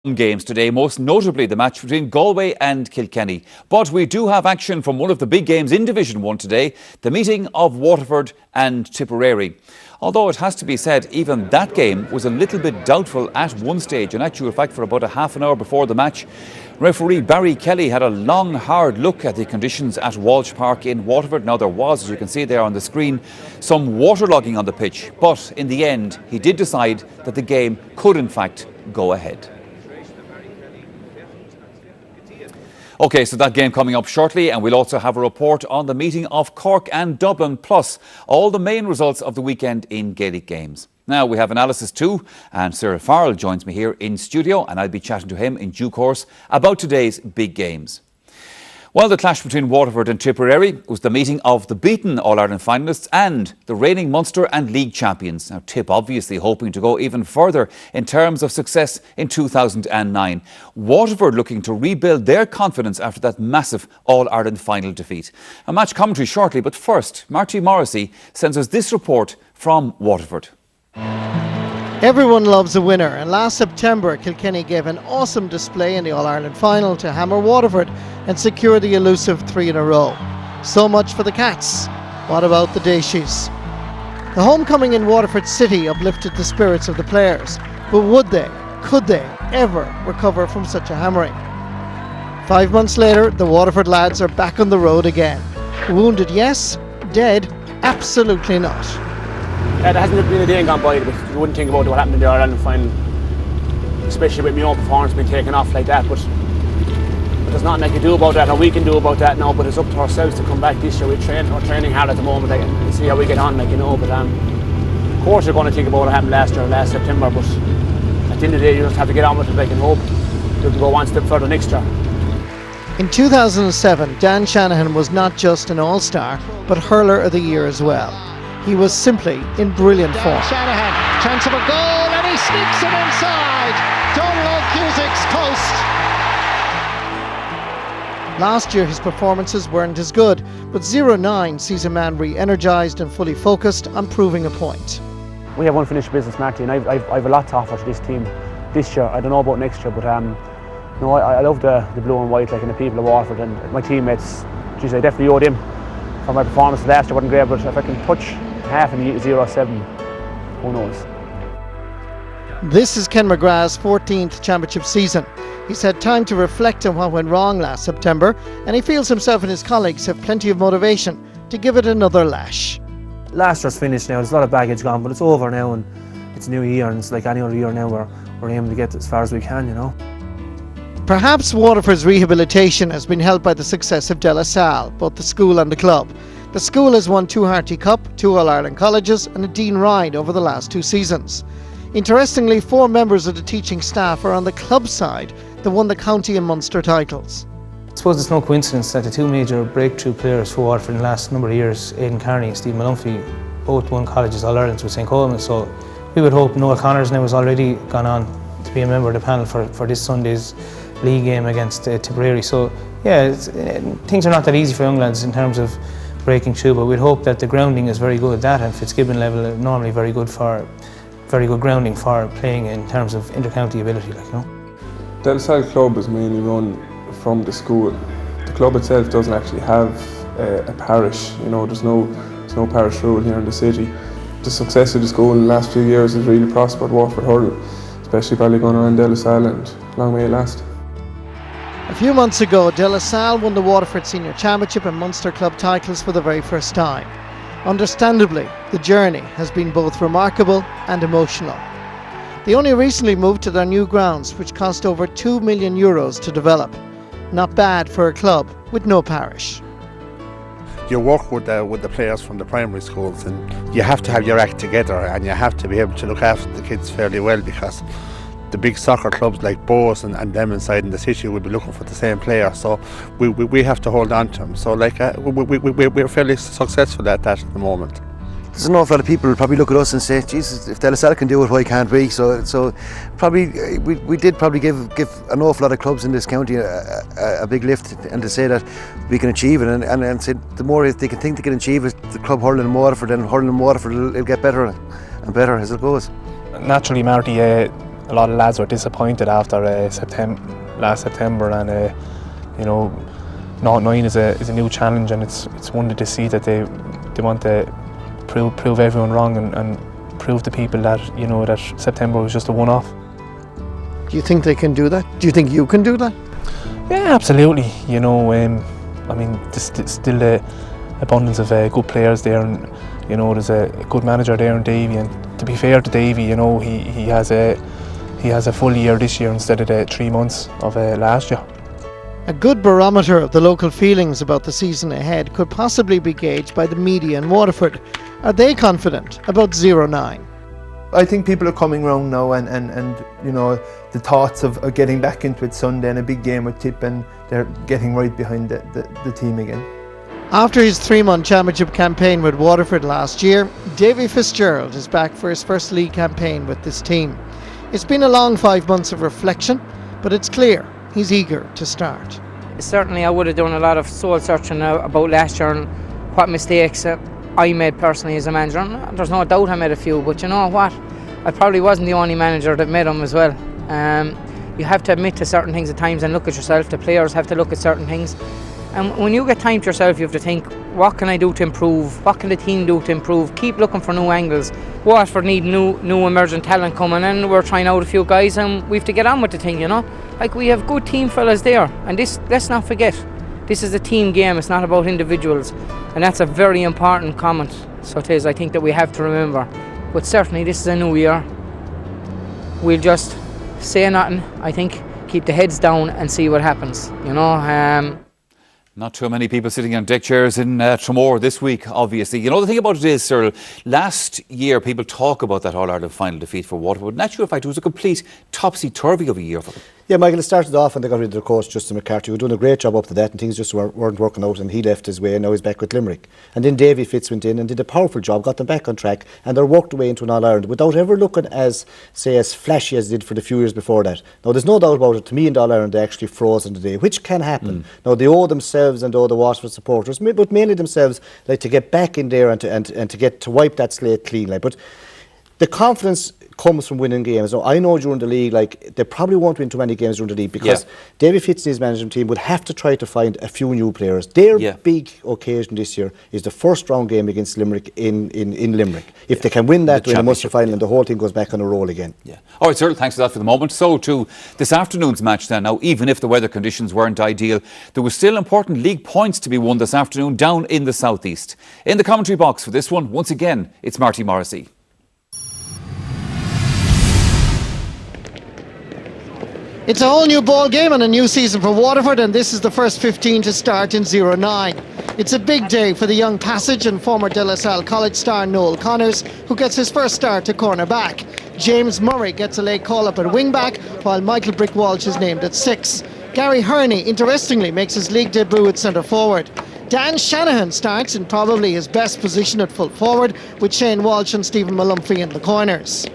Games today, most notably the match between Galway and Kilkenny. But we do have action from one of the big games in Division 1 today, the meeting of Waterford and Tipperary. Although it has to be said, even that game was a little bit doubtful at one stage, and actual fact for about a half an hour before the match. Referee Barry Kelly had a long, hard look at the conditions at Walsh Park in Waterford. Now there was, as you can see there on the screen, some waterlogging on the pitch, but in the end he did decide that the game could in fact go ahead. OK, so that game coming up shortly, and we'll also have a report on the meeting of Cork and Dublin, plus all the main results of the weekend in Gaelic games. Now, we have analysis too, and Cyril Farrell joins me here in studio, and I'll be chatting to him in due course about today's big games. Well, the clash between Waterford and Tipperary was the meeting of the beaten All-Ireland finalists and the reigning Munster and League champions. Now, Tip obviously hoping to go even further in terms of success in 2009. Waterford looking to rebuild their confidence after that massive All-Ireland final defeat. A match commentary shortly, but first, Marty Morrissey sends us this report from Waterford. Everyone loves a winner, and last September Kilkenny gave an awesome display in the All-Ireland final to hammer Waterford and secure the elusive 3 in a row. So much for the Cats. What about the Daishies? The homecoming in Waterford City uplifted the spirits of the players, but could they ever recover from such a hammering? 5 months later, the Waterford lads are back on the road again. Wounded, yes. Dead, absolutely not. There hasn't been a day gone by but you wouldn't think about what happened in the Ireland final, especially with my own performance being taken off like that. But there's nothing I can do about that, or we can do about that now. But it's up to ourselves to come back this year. We're training hard at the moment, and see how we get on, But of course, you're going to think about what happened last September. But at the end of the day, you just have to get on with it, and hope to go one step further next year. In 2007, Dan Shanahan was not just an all-star, but hurler of the year as well. He was simply in brilliant form. Shanahan, chance of a goal, and he sneaks it inside. Donald Cusic's post. Last year his performances weren't as good, but 0-9 sees a man re-energised and fully focused on proving a point. We have unfinished business, Marty, and I've a lot to offer to this team this year. I don't know about next year, but I love the blue and white, and the people of Waterford and my teammates. Geez, I definitely owe them. For my performance last year wasn't great, but if I can touch half in the 0-7, who knows? This is Ken McGrath's 14th championship season. He's had time to reflect on what went wrong last September, and he feels himself and his colleagues have plenty of motivation to give it another lash. Last year's finished now, there's a lot of baggage gone, but it's over now and it's a new year, and it's like any other year now we're aiming to get as far as we can, Perhaps Waterford's rehabilitation has been helped by the success of De La Salle, both the school and the club. The school has won 2 Harty Cup, 2 All-Ireland colleges and a Dean Ride over the last 2 seasons. Interestingly, 4 members of the teaching staff are on the club side that won the county and Munster titles. I suppose it's no coincidence that the 2 major breakthrough players for Waterford in the last number of years, Aidan Carney and Steve Malumphey, both won colleges All-Irelands with St. Coleman, so we would hope Noel Connors now has already gone on to be a member of the panel for this Sunday's league game against Tipperary. So yeah, things are not that easy for young lads in terms of breaking through, but we'd hope that the grounding is very good. That and Fitzgibbon level normally very good grounding for playing in terms of inter-county ability, De La Salle club is mainly run from the school. The club itself doesn't actually have a parish. There's no parish rule here in the city. The success of the school in the last few years has really prospered Waterford Hurling, especially Ballygunner and De La Salle, and long may it last. A few months ago, De La Salle won the Waterford Senior Championship and Munster Club titles for the very first time. Understandably, the journey has been both remarkable and emotional. They only recently moved to their new grounds, which cost over €2 million to develop. Not bad for a club with no parish. You work with the players from the primary schools, and you have to have your act together, and you have to be able to look after the kids fairly well, because the big soccer clubs like Bows and them inside in the city will be looking for the same player, so we have to hold on to them. So we're fairly successful at that at the moment. There's an awful lot of people who probably look at us and say, Jesus, if De La Salle can do it, why can't we? So probably we did probably give an awful lot of clubs in this county a big lift, and to say that we can achieve it, and say the more they can think they can achieve it, the club Hurling in Waterford, and Hurling in Waterford it'll get better and better as it goes. Naturally, Marty, a lot of lads were disappointed after last September, and you know, 0-9 is a new challenge, and it's one to see that they want to prove everyone wrong and prove to people that, you know, that September was just a one-off. Do you think they can do that? Do you think you can do that? Yeah, absolutely. You know, I mean, there's still the abundance of good players there, and you know, there's a good manager there in Davy. And to be fair to Davy, you know, he has a full year this year instead of the 3 months of last year. A good barometer of the local feelings about the season ahead could possibly be gauged by the media in Waterford. Are they confident about 0-9? I think people are coming round now, and you know, the thoughts of getting back into it Sunday and a big game with Tip, and they're getting right behind the team again. After his 3-month championship campaign with Waterford last year, Davy Fitzgerald is back for his first league campaign with this team. It's been a long 5 months of reflection, but it's clear he's eager to start. Certainly I would have done a lot of soul searching about last year and what mistakes I made personally as a manager. And there's no doubt I made a few, but you know what? I probably wasn't the only manager that made them as well. You have to admit to certain things at times and look at yourself. The players have to look at certain things. And when you get time to yourself, you have to think, what can I do to improve? What can the team do to improve? Keep looking for new angles. Waterford need new emerging talent coming in. We're trying out a few guys, and we have to get on with the thing, you know. Like, we have good team fellas there, and this, let's not forget, this is a team game. It's not about individuals, and that's a very important comment. So it is, I think, that we have to remember. But certainly this is a new year. We'll just say nothing, I think, keep the heads down and see what happens, you know. Not too many people sitting on deck chairs in Tramore this week, obviously. You know, the thing about it is, Cyril, last year people talk about that All-Ireland final defeat for Waterford. In actual fact, it was a complete topsy-turvy of a year for them. Yeah, Michael, it started off when they got rid of their coach, Justin McCarthy, who was doing a great job up to that, and things just weren't working out, and he left his way, and now he's back with Limerick. And then Davy Fitz went in and did a powerful job, got them back on track, and they're worked away into an All-Ireland without ever looking as flashy as they did for the few years before that. Now, there's no doubt about it, to me in the All-Ireland they actually froze on the day, which can happen. Now, they owe themselves and owe the Waterford supporters, but mainly themselves, like, to get back in there and to wipe that slate clean. Like, but the confidence comes from winning games. Now, I know during the league, like, they probably won't win too many games during the league because David Fitz and his management team would have to try to find a few new players. Their big occasion this year is the first round game against Limerick in Limerick. If they can win that, win a Munster final, and the whole thing goes back on a roll again. All right, Cyril, thanks for that for the moment. So to this afternoon's match then. Now, even if the weather conditions weren't ideal, there was still important league points to be won this afternoon down in the southeast. In the commentary box for this one, once again, it's Marty Morrissey. It's a whole new ball game and a new season for Waterford, and this is the first 15 to start in 0-9. It's a big day for the young Passage and former De La Salle College star Noel Connors, who gets his first start to cornerback. James Murray gets a late call-up at wing-back, while Michael Brick-Walsh is named at 6. Gary Hurney, interestingly, makes his league debut at centre-forward. Dan Shanahan starts in probably his best position at full-forward, with Shane Walsh and Stephen Malumphy in the corners.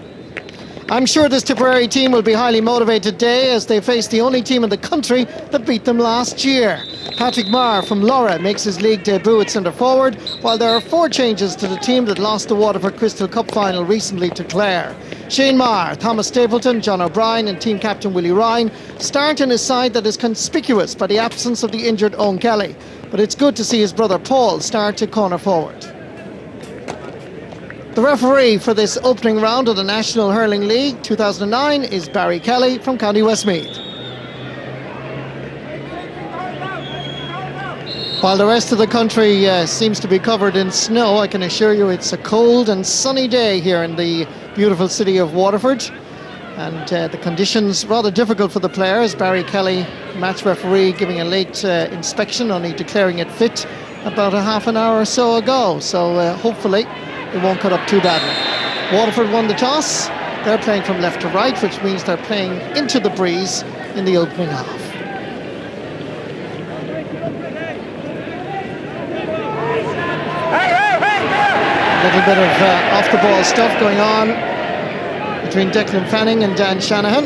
I'm sure this Tipperary team will be highly motivated today as they face the only team in the country that beat them last year. Patrick Maher from Laura makes his league debut at centre-forward, while there are 4 changes to the team that lost the Waterford Crystal Cup final recently to Clare. Shane Maher, Thomas Stapleton, John O'Brien and team captain Willie Ryan start in a side that is conspicuous by the absence of the injured Owen Kelly. But it's good to see his brother Paul start to corner forward. The referee for this opening round of the National Hurling League 2009 is Barry Kelly from County Westmeath. While the rest of the country seems to be covered in snow, I can assure you it's a cold and sunny day here in the beautiful city of Waterford. And the conditions rather difficult for the players. Barry Kelly, match referee, giving a late inspection, only declaring it fit about a half an hour or so ago. So hopefully it won't cut up too badly. Waterford won the toss. They're playing from left to right, which means they're playing into the breeze in the opening half. A little bit of off-the-ball stuff going on between Declan Fanning and Dan Shanahan.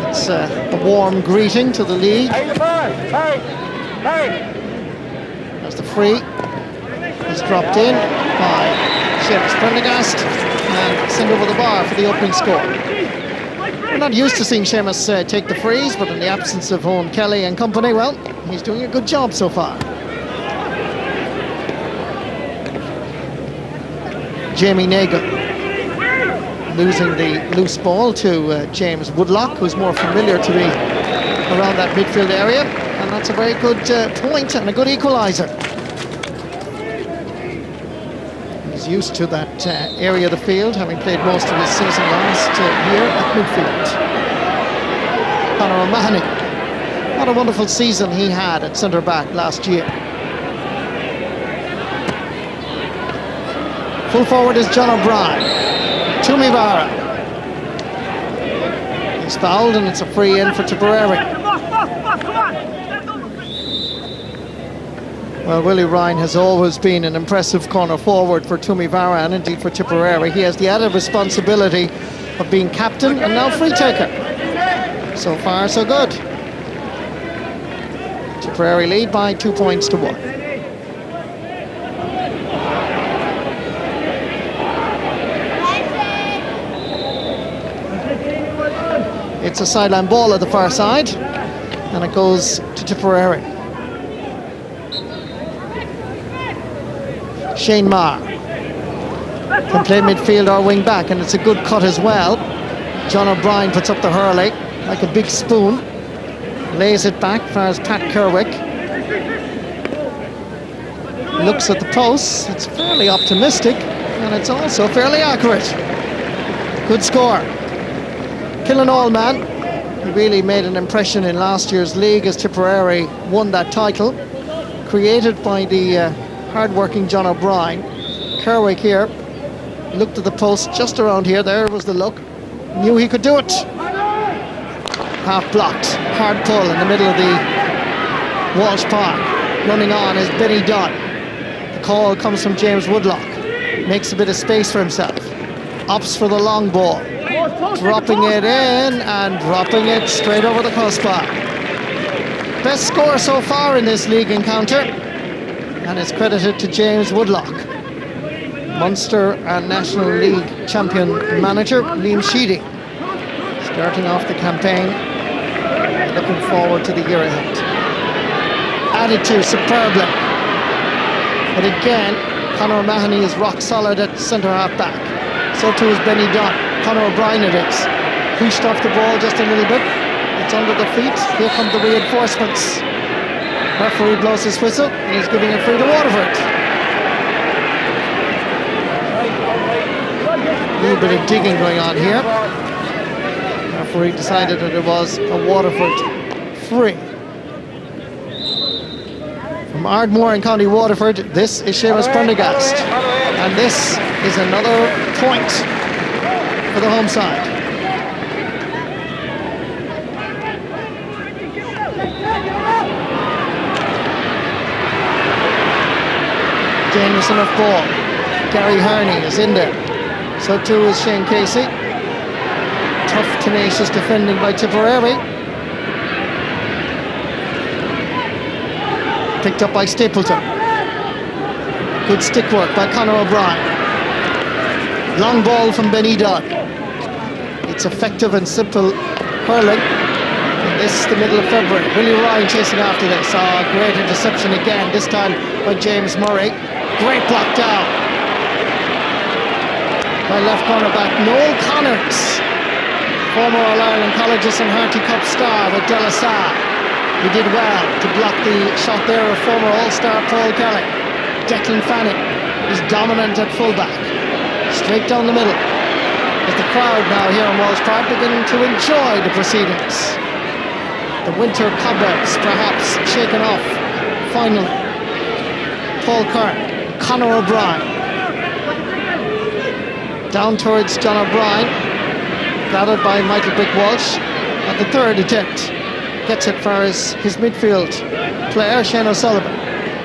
It's a warm greeting to the league. As the free is dropped in by Seamus Prendergast and sent over the bar for the opening score. We're not used to seeing Seamus take the frees, but in the absence of Owen Kelly and company, well, he's doing a good job so far. Jamie Nagle losing the loose ball to James Woodlock, who's more familiar to be around that midfield area, and that's a very good point and a good equaliser. He's used to that area of the field, having played most of his season last year at midfield. Conor O'Mahony, what a wonderful season he had at centre-back last year. Full forward is John O'Brien. Tumivara. He's fouled and it's a free in for Tipperary. Well, Willie Ryan has always been an impressive corner forward for Tumivara and indeed for Tipperary. He has the added responsibility of being captain and now free taker. So far, so good. Tipperary lead by 2 points to 1. It's a sideline ball at the far side, and it goes to Tipperary. Shane Marr can play midfield or wing back, and it's a good cut as well. John O'Brien puts up the hurley like a big spoon, lays it back as Pat Kerwick looks at the posts. It's fairly optimistic, and it's also fairly accurate. Good score. Killen Allman, he really made an impression in last year's league as Tipperary won that title, created by the hard-working John O'Brien. Kerwick here looked at the post just around here. There was the look. Knew he could do it. Half blocked, hard pull in the middle of the Walsh Park. Running on is Benny Dunn. The call comes from James Woodlock. Makes a bit of space for himself. Opts for the long ball. Dropping it in and dropping it straight over the crossbar. Best score so far in this league encounter, and it's credited to James Woodlock. Munster and National League champion manager Liam Sheedy starting off the campaign, looking forward to the year ahead. Added to superbly, but again Conor O'Mahony is rock solid at centre half back. So too is Benny Dunn. Conor O'Brien it is. Pushed off the ball just a little bit. It's under the feet. Here come the reinforcements. Referee blows his whistle and he's giving it free to Waterford. A little bit of digging going on here. Referee decided that it was a Waterford free. From Ardmore in County Waterford, this is Seamus Prendergast. And this is another point for the home side. Jameson off ball. Gary Harney is in there. So too is Shane Casey. Tough, tenacious defending by Tipperary. Picked up by Stapleton. Good stick work by Conor O'Brien. Long ball from Benny Dunn. It's effective and simple hurling. And this is the middle of February. Willie Ryan chasing after this. Great interception again, this time by James Murray. Great block down by left corner back Noel Connors, former All-Ireland Colleges and Harty Cup star with De La Salle. He did well to block the shot there of former All-Star Paul Kelly. Declan Fanning is dominant at fullback. Straight down the middle. As the crowd now here in Walsh Park beginning to enjoy the proceedings. The winter cobwebs perhaps shaken off finally. Paul Curran. Conor O'Brien. Down towards John O'Brien. Gathered by Michael Brick Walsh at the third attempt. Gets it for his midfield player, Shane O'Sullivan.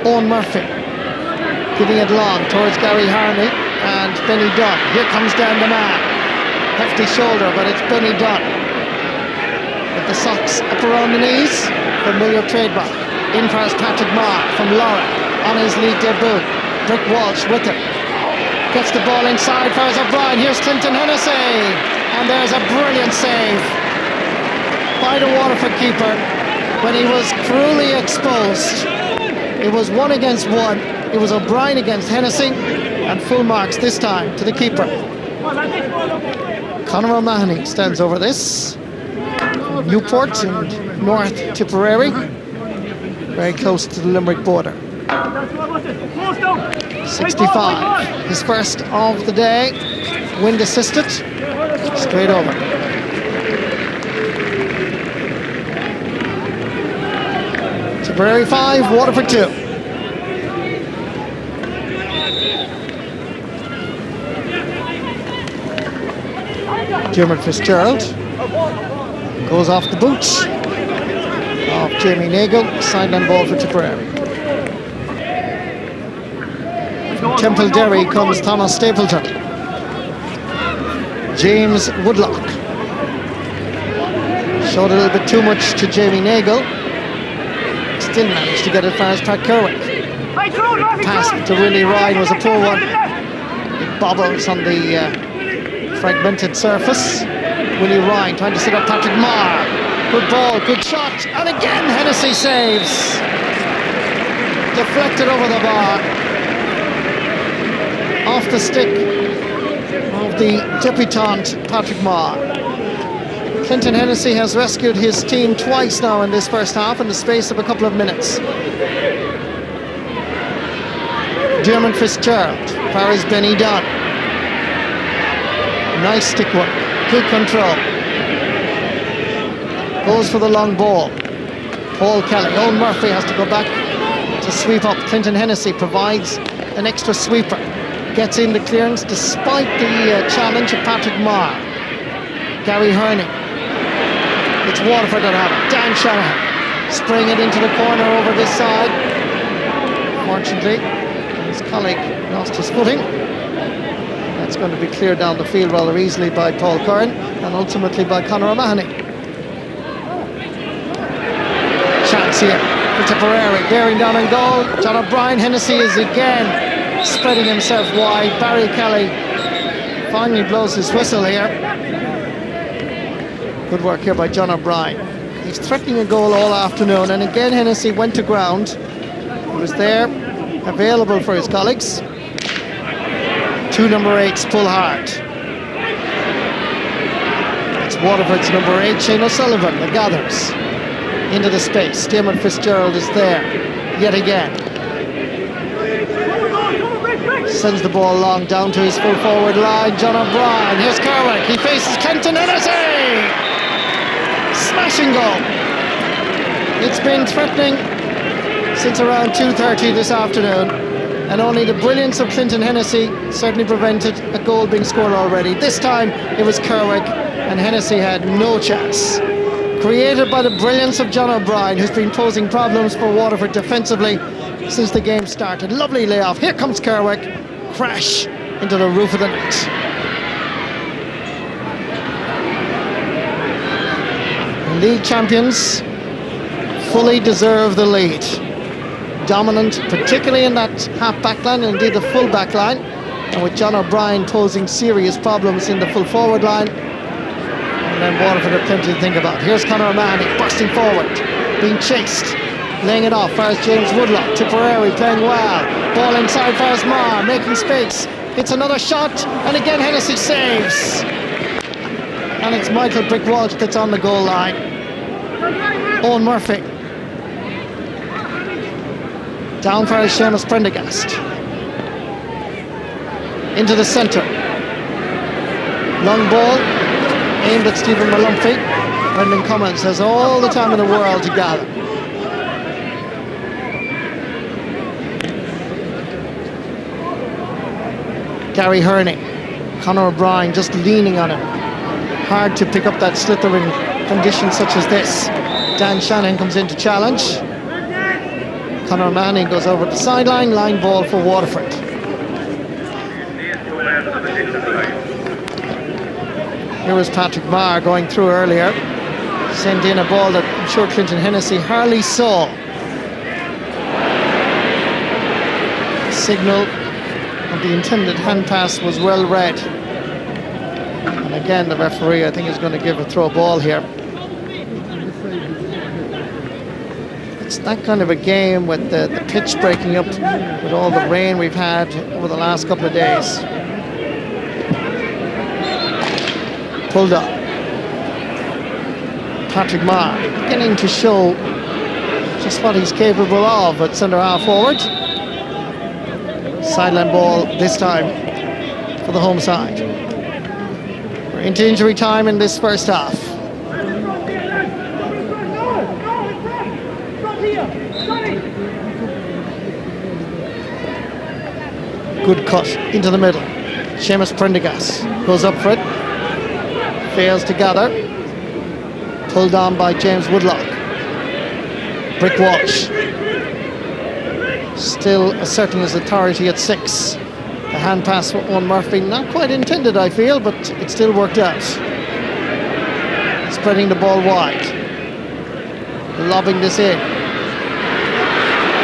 Owen Murphy. Giving it long towards Gary Harney and Benny Dunn. Here comes down the man. Hefty shoulder, but it's Benny Dunn. With the socks up around the knees. Familiar trademark. In first Patrick Marr from Laura on his league debut. Brick Walsh with him. Gets the ball inside for O'Brien. Here's Clinton Hennessy. And there's a brilliant save by the Waterford keeper when he was cruelly exposed. It was 1 against 1. It was O'Brien against Hennessy, and full marks this time to the keeper. Conor O'Mahony stands over this. Newport in North Tipperary, very close to the Limerick border. 65, his first of the day, wind assisted, straight over. Tipperary 5, Waterford 2. Dermot Fitzgerald goes off the boots of Jamie Nagle, sideline ball for Tipperary. From Temple Derry comes Thomas Stapleton. James Woodlock showed a little bit too much to Jamie Nagle. Still managed to get it far as Pat Kerwick. Pass to Willie Ryan was a poor one. It bobbles on the fragmented surface. Willie Ryan trying to set up Patrick Marr. Good ball, good shot, and again Hennessy saves. Deflected over the bar. Off the stick of the debutant Patrick Marr. Clinton Hennessy has rescued his team twice now in this first half in the space of a couple of minutes. Dermot Fitzgerald, Paris Benny Dunn. Nice stick work, good control. Goes for the long ball. Paul Kelly, Owen Murphy has to go back to sweep up. Clinton Hennessy provides an extra sweeper. Gets in the clearance despite the challenge of Patrick Marr. Gary Hurling. It's Waterford that have it. Dan Shanahan spraying it into the corner over this side. Fortunately, his colleague lost his footing. That's going to be cleared down the field rather easily by Paul Curran and ultimately by Conor O'Mahony. Chance here for Tipperary, bearing down on goal. John O'Brien. Hennessy is again spreading himself wide. Barry Kelly finally blows his whistle here. Good work here by John O'Brien. He's threatening a goal all afternoon, and again Hennessy went to ground. He was there, available for his colleagues. 2 number 8s pull hard. It's Waterford's number 8, Shane O'Sullivan, that gathers into the space. Dermot Fitzgerald is there yet again. Sends the ball long down to his full forward line. John O'Brien. Here's Kerwick. He faces Clinton Hennessy. Smashing goal. It's been threatening since around 2:30 this afternoon, and only the brilliance of Clinton Hennessy certainly prevented a goal being scored already. This time it was Kerwick, and Hennessy had no chance. Created by the brilliance of John O'Brien, who's been posing problems for Waterford defensively since the game started. Lovely layoff. Here comes Kerwick. Crash into the roof of the net. League champions fully deserve the lead. Dominant, particularly in that half-back line, and indeed the full-back line. And with John O'Brien posing serious problems in the full-forward line. And then Waterford have plenty to think about. Here's Conor O'Mahony bursting forward, being chased. Laying it off, far as James Woodlock. Tipperary playing well. Ball inside, far as Marr, making space. It's another shot, and again Hennessy saves. And it's Michael Brick Walsh that's on the goal line. Owen Murphy. Down far as Seamus Prendergast. Into the centre. Long ball, aimed at Stephen Malumphey. Brendan Cummins has all the time in the world to gather. Gary Hurling, Conor O'Brien just leaning on him. Hard to pick up that slither in conditions such as this. Dan Shanahan comes in to challenge. Conor O'Mahony goes over the sideline, line ball for Waterford. Here was Patrick Marr going through earlier. Sent in a ball that I'm sure Clinton Hennessy hardly saw. Signal of the intended hand pass was well read. And again the referee I think is going to give a throw ball here. It's that kind of a game with the pitch breaking up with all the rain we've had over the last couple of days. Pulled up. Patrick Marr beginning to show just what he's capable of at centre half forward. Sideline ball this time for the home side. We're into injury time in this first half. Good cut into the middle. Seamus Prendergast goes up for it. Fails to gather. Pulled on by James Woodlock. Brick Walsh. Still asserting his authority at 6. The hand pass for Owen Murphy, not quite intended I feel, but it still worked out. Spreading the ball wide. Lobbing this in.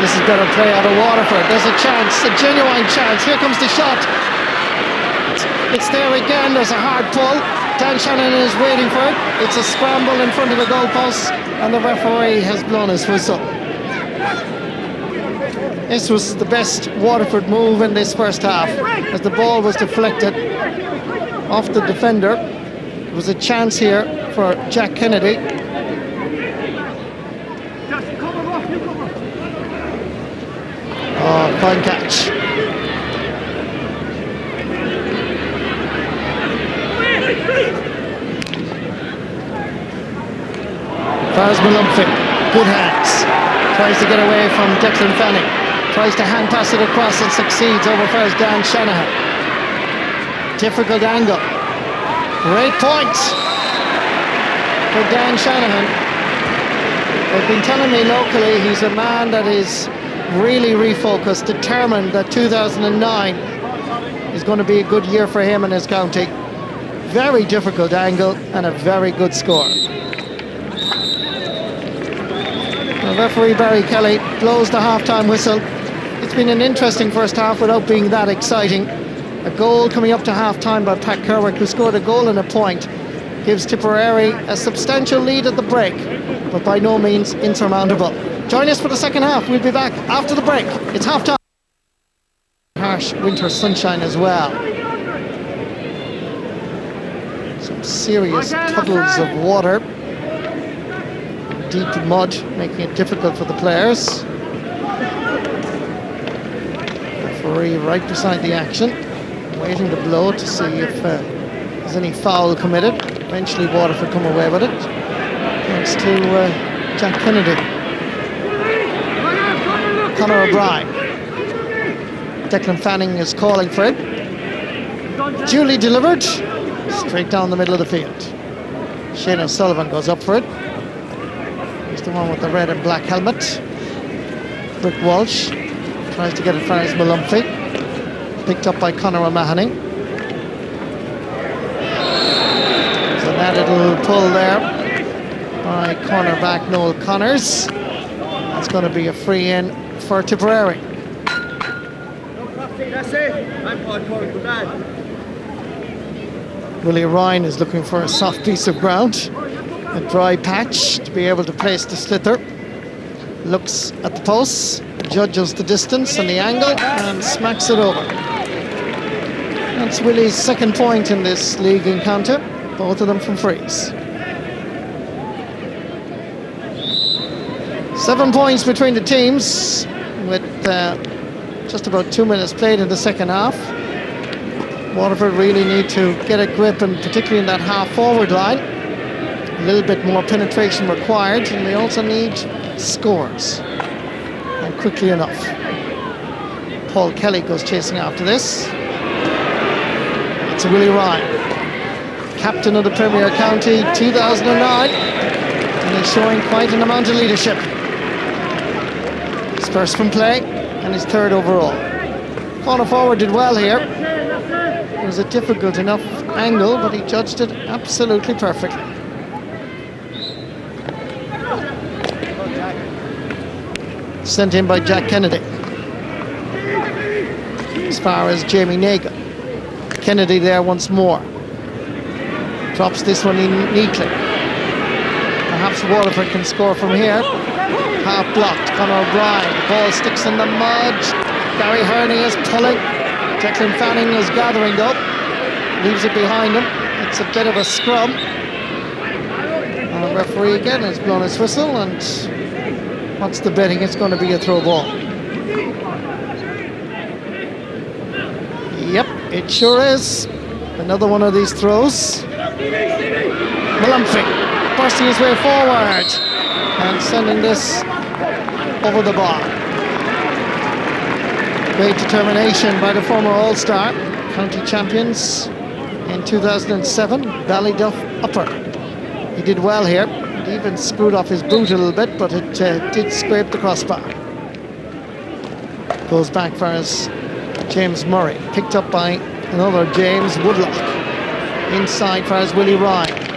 This is better play out of Waterford. There's a chance, a genuine chance. Here comes the shot. It's there again. There's a hard pull. Dan Shannon is waiting for it. It's a scramble in front of the goalpost, and the referee has blown his whistle. This was the best Waterford move in this first half, as the ball was deflected off the defender. There was a chance here for Jack Kennedy. Oh, fine catch. Fares Malumphey, good hands. Tries to get away from Declan Fanning. Tries to hand pass it across and succeeds over first Dan Shanahan. Difficult angle. Great point for Dan Shanahan. They've been telling me locally he's a man that is really refocused, determined that 2009 is going to be a good year for him and his county. Very difficult angle and a very good score. The referee Barry Kelly blows the half-time whistle. It's been an interesting first half without being that exciting. A goal coming up to half-time by Pat Kerwick, who scored a goal and a point, gives Tipperary a substantial lead at the break, but by no means insurmountable. Join us for the second half. We'll be back after the break. It's half-time. Harsh winter sunshine as well. Some serious puddles of water. Deep mud, making it difficult for the players. Referee right beside the action, waiting to blow to see if there's any foul committed. Eventually Waterford come away with it. Thanks to Jack Kennedy. Conor O'Brien. Declan Fanning is calling for it. Duly delivered. Straight down the middle of the field. Shane O'Sullivan goes up for it. He's the one with the red and black helmet. Brick Walsh tries to get it Fares Malumphey. Picked up by Conor O'Mahony. There's an added little pull there by cornerback Noel Connors. That's going to be a free in for Tipperary. Willie Ryan is looking for a soft piece of ground, a dry patch to be able to place the sliotar. Looks at the posts, judges the distance and the angle, and smacks it over. That's Willie's second point in this league encounter, both of them from frees. 7 points between the teams, with just about 2 minutes played in the second half. Waterford really need to get a grip, and particularly in that half-forward line. A little bit more penetration required, and they also need scores, and quickly enough. Paul Kelly goes chasing after this. It's Willie Ryan, captain of the Premier County 2009, and he's showing quite an amount of leadership. His first from play and his third overall. Corner forward did well here. It was a difficult enough angle, but he judged it absolutely perfectly. Sent in by Jack Kennedy. As far as Jamie Nagan. Kennedy there once more. Drops this one in neatly. The Perhaps Waterford can score from here. Half blocked, Conor O'Brien. The ball sticks in the mud. Gary Hurling is pulling. Declan Fanning is gathering though. Leaves it behind him. It's a bit of a scrum. And the referee again has blown his whistle, and what's the betting? It's going to be a throw ball. Yep, it sure is. Another one of these throws. Malumphing bursting his way forward and sending this over the bar. Great determination by the former All-Star, county champions in 2007, Ballyduff Upper. He did well here. He even screwed off his boot a little bit, but it did scrape the crossbar. Goes back for his James Murray, picked up by another James Woodlock. Inside for his Willie Ryan.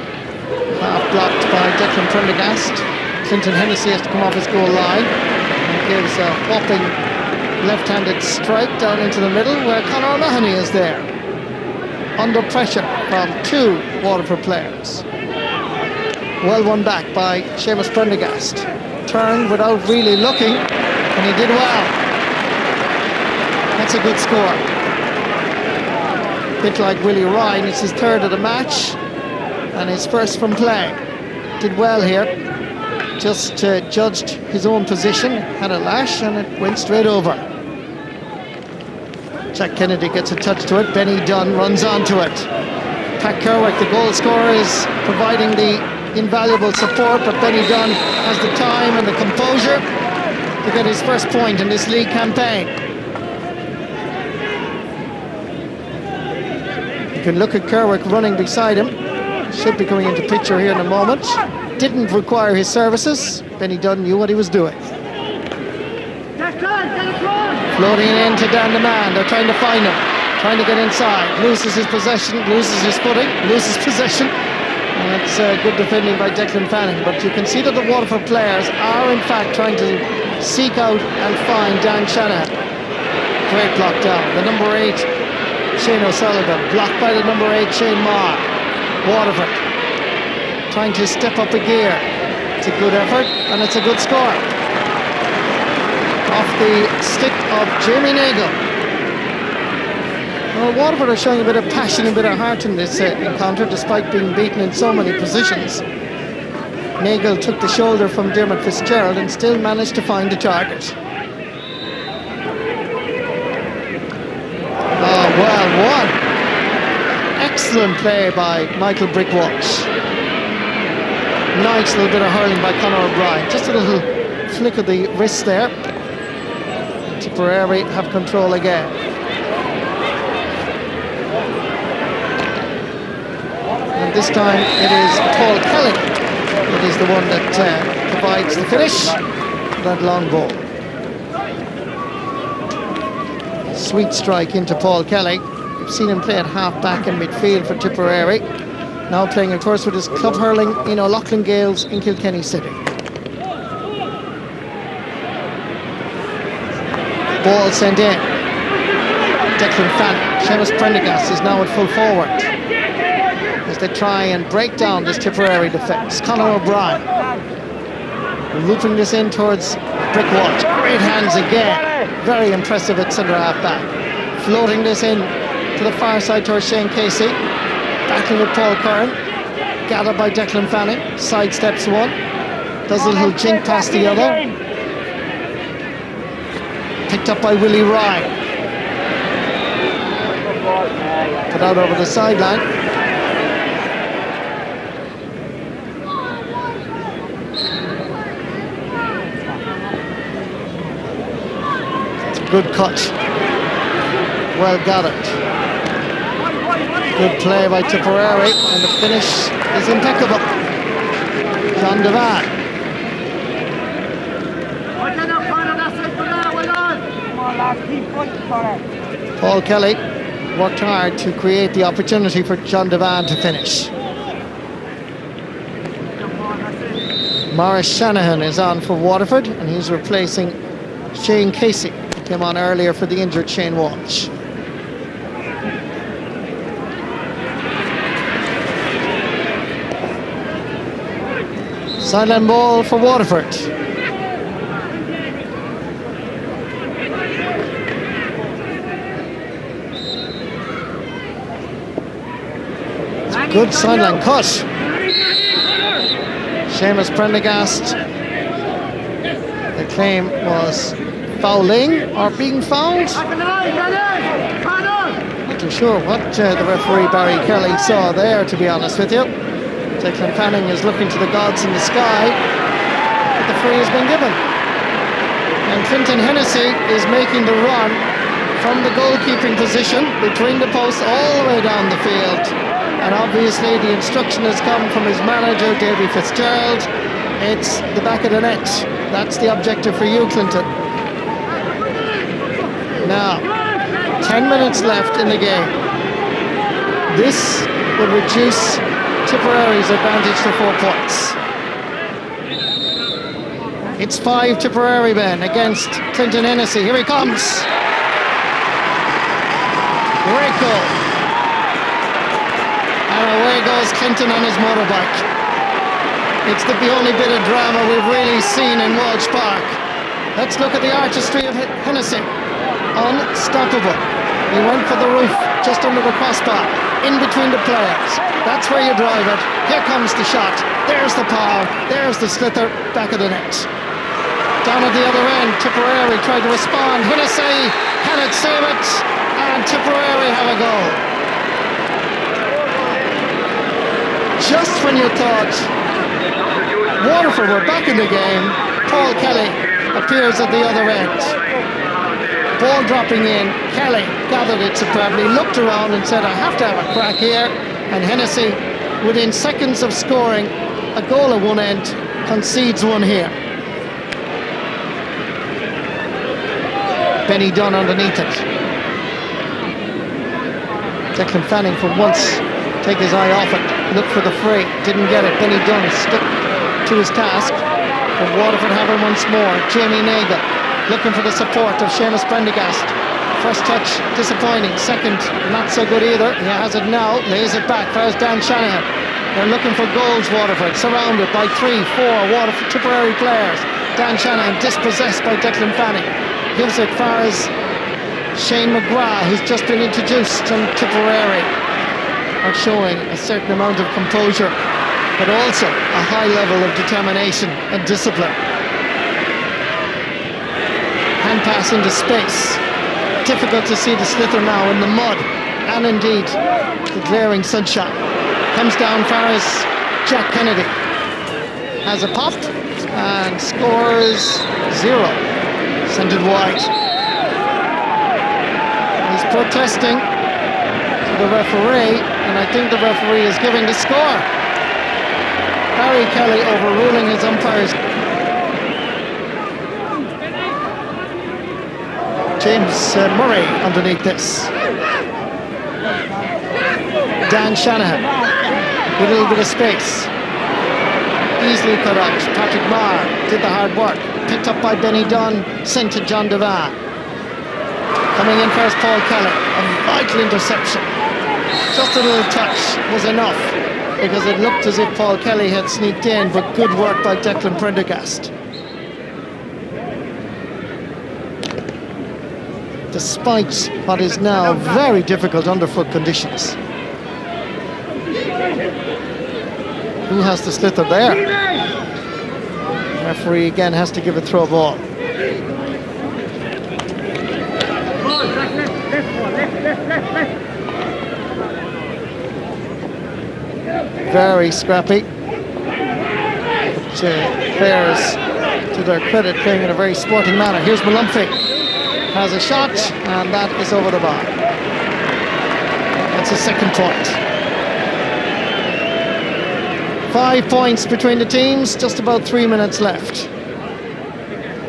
Half blocked by Declan Prendergast. Clinton Hennessy has to come off his goal line and gives a whopping left-handed strike down into the middle where Conor O'Mahony is there. Under pressure from two Waterford players. Well won back by Seamus Prendergast. Turned without really looking, and he did well. That's a good score. Bit like Willie Ryan, it's his third of the match and his first from play. Did well here. Just judged his own position, had a lash, and it went straight over. Jack Kennedy gets a touch to it. Benny Dunn runs onto it. Pat Kerwick, the goal scorer, is providing the invaluable support, but Benny Dunn has the time and the composure to get his first point in this league campaign. You can look at Kerwick running beside him. Should be coming into picture here in a moment. Didn't require his services. Benny Dunn knew what he was doing. Floating in to Dan the man. They're trying to find him. Trying to get inside. Loses his possession. Loses his footing. Loses possession. And it's good defending by Declan Fanning. But you can see that the Waterford players are in fact trying to seek out and find Dan Shanahan. Great block down. The number 8, Shane O'Sullivan. Blocked by the number 8, Shane Marr. Waterford trying to step up a gear. It's a good effort and it's a good score. Off the stick of Jamie Nagle. Well, Waterford are showing a bit of passion, a bit of heart in this encounter, despite being beaten in so many positions. Nagle took the shoulder from Dermot Fitzgerald and still managed to find the target. Oh, well won. Excellent play by Michael Brick Walsh. Nice little bit of hurling by Conor O'Brien. Just a little flick of the wrist there. Tipperary have control again. And this time it is Paul Kelly that is the one that provides the finish. That long ball. Sweet strike into Paul Kelly. We've seen him play at half-back and midfield for Tipperary. Now playing, of course, with his club hurling in O'Loughlin Gales in Kilkenny City. Ball sent in. Declan Fanning. Seamus Prendergast is now at full forward as they try and break down this Tipperary defence. Conor O'Brien looping this in towards Brick Walsh. Great hands again. Very impressive at centre half-back. Floating this in to the far side towards Shane Casey. Battling with Paul Curran. Gathered by Declan Fanning. Sidesteps one. Does a little jink past the other. Picked up by Willie Ryan. Put out over the sideline. It's a good cut. Well gathered. Good play by Tipperary, and the finish is impeccable. John Devan. Paul Kelly worked hard to create the opportunity for John Devan to finish. Maurice Shanahan is on for Waterford, and he's replacing Shane Casey. Came on earlier for the injured Shane Walsh. Sideline ball for Waterford. Good sideline cut. Seamus Prendergast. The claim was fouling or being fouled. Not too sure what the referee Barry Kelly saw there, to be honest with you. Declan Fanning is looking to the gods in the sky, but the free has been given. And Clinton Hennessy is making the run from the goalkeeping position between the posts all the way down the field. And obviously the instruction has come from his manager, Davy Fitzgerald. It's the back of the net. That's the objective for you, Clinton. Now, 10 minutes left in the game. This would reduce Tipperary's advantage to 4 points. It's 5 Tipperary men against Clinton Hennessy. Here he comes. Great goal. And away goes Clinton on his motorbike. It's the only bit of drama we've really seen in Walsh Park. Let's look at the artistry of Hennessy. Unstoppable. He went for the roof just under the crossbar, in between the players. That's where you drive it. Here comes the shot. There's the power. There's the slither, back of the net. Down at the other end, Tipperary tried to respond. Hennessy, can it save it? And Tipperary have a goal. Just when you thought Waterford were back in the game, Paul Kelly appears at the other end. Ball dropping in, Kelly gathered it superbly, looked around and said, I have to have a crack here. And Hennessy, within seconds of scoring a goal at one end, concedes one here. Benny Dunn underneath it. Declan Fanning for once take his eye off it, look for the free, didn't get it. Benny Dunn stuck to his task. But Waterford have him once more. Jamie Nagle looking for the support of Seamus Prendergast. First touch disappointing, second not so good either. He has it now, lays it back. There's Dan Shanahan. They're looking for goals, Waterford, surrounded by 3-4 Waterford Tipperary players. Dan Shanahan dispossessed by Declan Fanning. Gives it far as Shane McGrath, who's just been introduced, and Tipperary are showing a certain amount of composure, but also a high level of determination and discipline. Hand pass into space. Difficult to see the slither now in the mud, and indeed the glaring sunshine. Comes down far as Jack Kennedy. Has a pop and scores 0. Sent it wide. He's protesting to the referee, and I think the referee is giving the score. Barry Kelly overruling his umpires. James Murray underneath this. Dan Shanahan with a little bit of space. Easily cut out. Patrick Marr did the hard work. Picked up by Benny Dunn, sent to John Devan. Coming in first, Paul Kelly. A vital interception. Just a little touch was enough, because it looked as if Paul Kelly had sneaked in, but good work by Declan Prendergast. Despite what is now very difficult underfoot conditions. Who has the slither there? Referee again has to give a throw ball. Very scrappy. But players, to their credit, playing in a very sporting manner. Here's Malumphey. Has a shot, and that is over the bar. That's his second point. 5 points between the teams, just about 3 minutes left.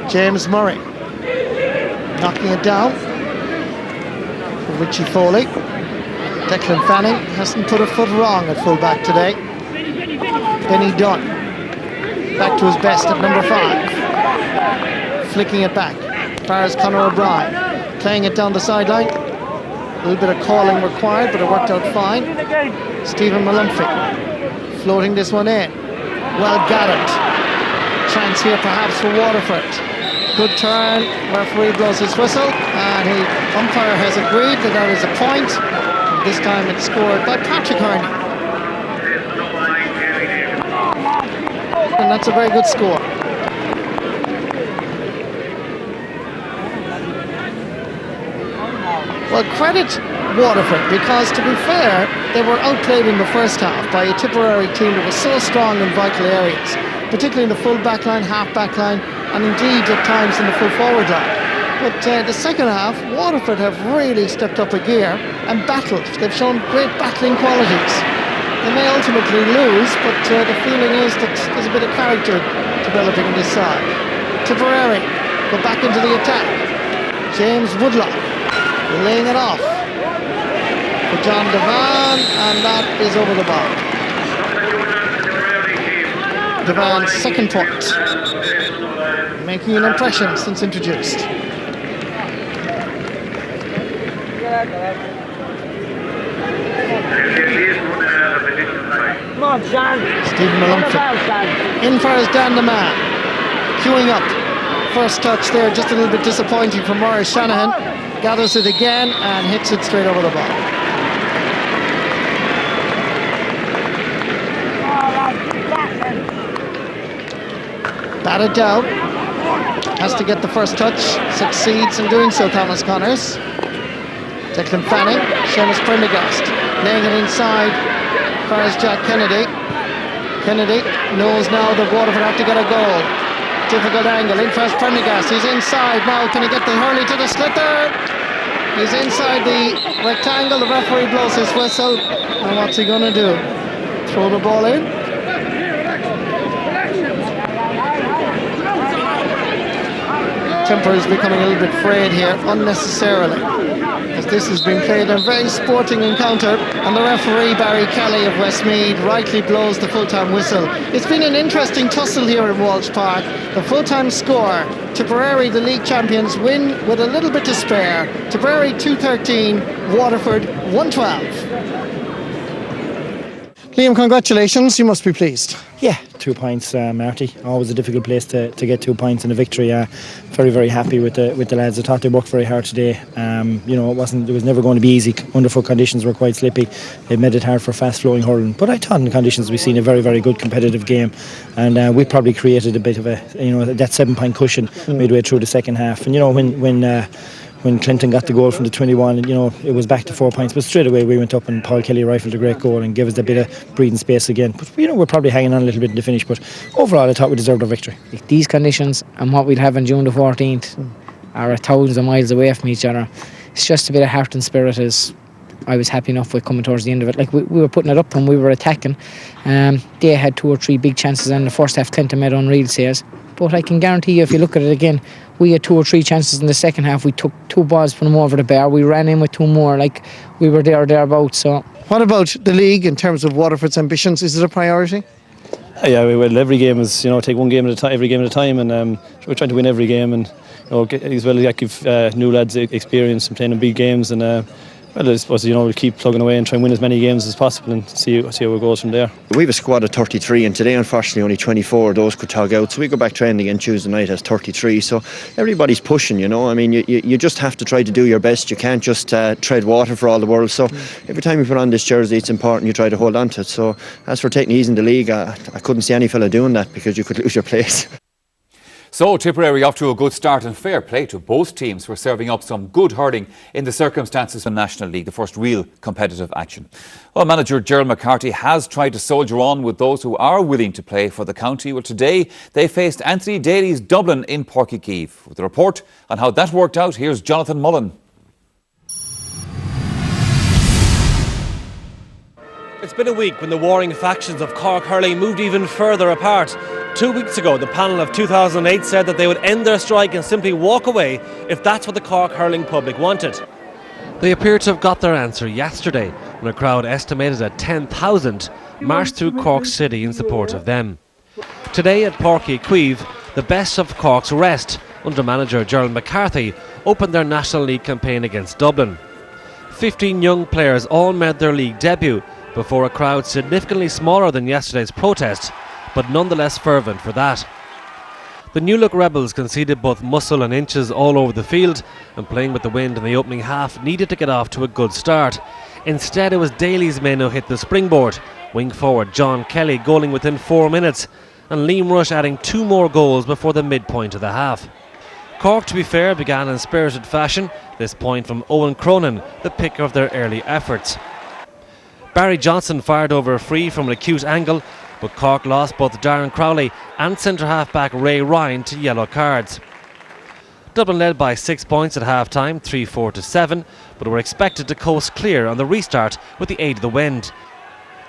James Murray knocking it down for Richie Foley. Declan Fanning hasn't put a foot wrong at full-back today. Benny Dunn back to his best at number 5. Flicking it back. Far as Conor O'Brien, playing it down the sideline. A little bit of calling required, but it worked out fine. Stephen Malumphey floating this one in. Well gathered. here perhaps for Waterford. Good turn, referee blows his whistle, and the umpire has agreed that that is a point. And this time it's scored by Patrick Hurling. And that's a very good score. Well, credit Waterford, because to be fair, they were outplayed in the first half by a Tipperary team that was so strong in vital areas, particularly in the full back line, half back line, and indeed at times in the full forward line. But the second half, Waterford have really stepped up a gear and battled. They've shown great battling qualities. They may ultimately lose, but the feeling is that there's a bit of character developing on this side. Tipperary go back into the attack. James Woodlock laying it off for John Devan, and that is over the bar. Devan's second point, making an impression since introduced. Come on, Sean. Stephen Malumphey in for his Dan the man, queuing up. First touch there, just a little bit disappointing from Maurice Shanahan. Gathers it again and hits it straight over the bar. Batted down. Has to get the first touch. Succeeds in doing so, Thomas Connors. Declan Fanning. Seamus Prendergast laying it inside. Fires Jack Kennedy. Kennedy knows now that Waterford have to get a goal. Difficult angle. In first Prendergast. He's inside now. Can he get the hurley to the sliotar? He's inside the rectangle. The referee blows his whistle. And what's he going to do? Throw the ball in? Temper is becoming a little bit frayed here unnecessarily, as this has been played a very sporting encounter, and the referee Barry Kelly of Westmeath rightly blows the full-time whistle. It's been an interesting tussle here in Walsh Park. The full-time score, Tipperary, the league champions, win with a little bit to spare. Tipperary 2-13, Waterford 1-12. Liam, congratulations, you must be pleased. Yeah, 2 points, Marty. Always a difficult place to get 2 points in a victory. Very, very happy with the lads. I thought they worked very hard today. It was never going to be easy. Underfoot conditions were quite slippy. They made it hard for fast-flowing hurling. But I thought in the conditions we've seen a very, very good competitive game, and we probably created a bit of that 7-point cushion midway through the second half. And when Clinton got the goal from the 21, it was back to 4 points. But straight away we went up and Paul Kelly rifled a great goal and gave us a bit of breathing space again. But we're probably hanging on a little bit in the finish. But overall, I thought we deserved our victory. These conditions and what we'll have on June the 14th are thousands of miles away from each other. It's just a bit of heart and spirit, as I was happy enough with coming towards the end of it. Like we were putting it up when we were attacking. They had 2 or 3 big chances in the first half. Clinton made unreal saves. But I can guarantee you, if you look at it again, we had 2 or 3 chances in the second half. We took 2 balls from them over the bar. We ran in with 2 more. Like we were thereabouts. So, what about the league in terms of Waterford's ambitions? Is it a priority? Yeah, well, every game is, take one game at a time, every game at a time, and we're trying to win every game, and as well as give new lads experience and playing in big games, and well, I suppose we'll keep plugging away and try and win as many games as possible and see how it goes from there. We have a squad of 33, and today unfortunately only 24 of those could tog out, so we go back training again Tuesday night as 33. So everybody's pushing, I mean, you just have to try to do your best. You can't just tread water for all the world. So every time you put on this jersey, it's important you try to hold on to it. So as for taking it easy in the league, I couldn't see any fella doing that, because you could lose your place. So Tipperary off to a good start, and fair play to both teams for serving up some good hurling in the circumstances of the National League, the first real competitive action. Well, manager Gerald McCarthy has tried to soldier on with those who are willing to play for the county. Well, today they faced Anthony Daly's Dublin in Páirc Uí Chaoimh. With a report on how that worked out, here's Jonathan Mullen. It's been a week when the warring factions of Cork hurling moved even further apart. 2 weeks ago, the panel of 2008 said that they would end their strike and simply walk away if that's what the Cork hurling public wanted. They appear to have got their answer yesterday, when a crowd estimated at 10,000 marched through Cork City in support of them. Today at Páirc Uí Chaoimh, the best of Cork's rest, under manager Gerald McCarthy, opened their National League campaign against Dublin. 15 young players all made their league debut before a crowd significantly smaller than yesterday's protest, but nonetheless fervent for that. The New Look Rebels conceded both muscle and inches all over the field, and playing with the wind in the opening half needed to get off to a good start. Instead, it was Daly's men who hit the springboard, wing forward John Kelly goaling within 4 minutes, and Liam Rush adding 2 more goals before the midpoint of the half. Cork, to be fair, began in spirited fashion, this point from Owen Cronin, the picker of their early efforts. Barry Johnson fired over a free from an acute angle, but Cork lost both Darren Crowley and centre-half back Ray Ryan to yellow cards. Dublin led by 6 points at half-time, 3-4 to 7, but were expected to coast clear on the restart with the aid of the wind.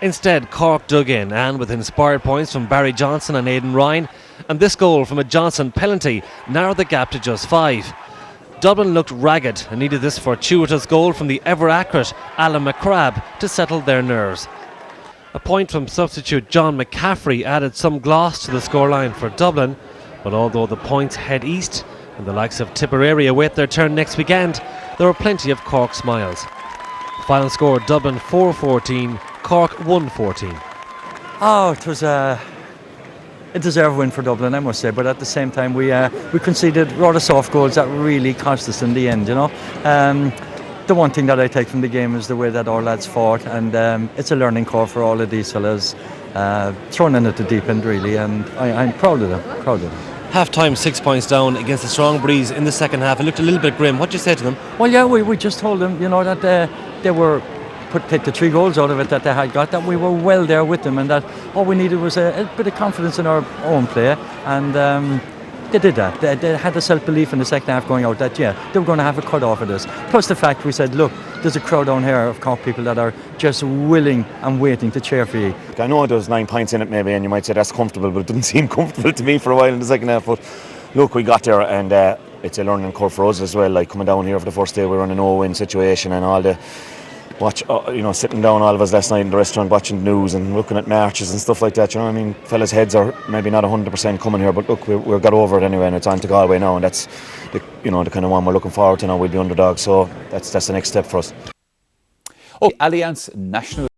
Instead, Cork dug in, and with inspired points from Barry Johnson and Aidan Ryan, and this goal from a Johnson penalty narrowed the gap to just 5. Dublin looked ragged and needed this fortuitous goal from the ever-accurate Alan McCrabb to settle their nerves. A point from substitute John McCaffrey added some gloss to the scoreline for Dublin, but although the points head east and the likes of Tipperary await their turn next weekend, there were plenty of Cork smiles. Final score: Dublin 4-14, Cork 1-14. Oh, it was a deserved win for Dublin, I must say, but at the same time we conceded rather soft goals that really cost us in the end, you know. The one thing that I take from the game is the way that our lads fought, and it's a learning curve for all of these fellas, thrown in at the deep end really, and I'm proud of them. Half-time 6 points down against a strong breeze in the second half. It looked a little bit grim. What did you say to them? Well, yeah, we just told them, you know, that they were take the 3 goals out of it that they had got, that we were well there with them, and that all we needed was a bit of confidence in our own play, and they did that. They had the self-belief in the second half going out that, yeah, they were going to have a cut off of this. Plus the fact we said, look, there's a crowd down here of Cork people that are just willing and waiting to cheer for you. I know there's 9 points in it maybe, and you might say that's comfortable, but it didn't seem comfortable to me for a while in the second half. But look, we got there, and it's a learning curve for us as well. Like coming down here for the first day, we were in a no-win situation, and all the sitting down all of us last night in the restaurant watching the news and looking at marches and stuff like that, you know what I mean? Fellas' heads are maybe not 100% coming here, but look, we've got over it anyway, and it's on to Galway now, and that's the kind of one we're looking forward to now. We'll be underdogs, so that's the next step for us. Allianz National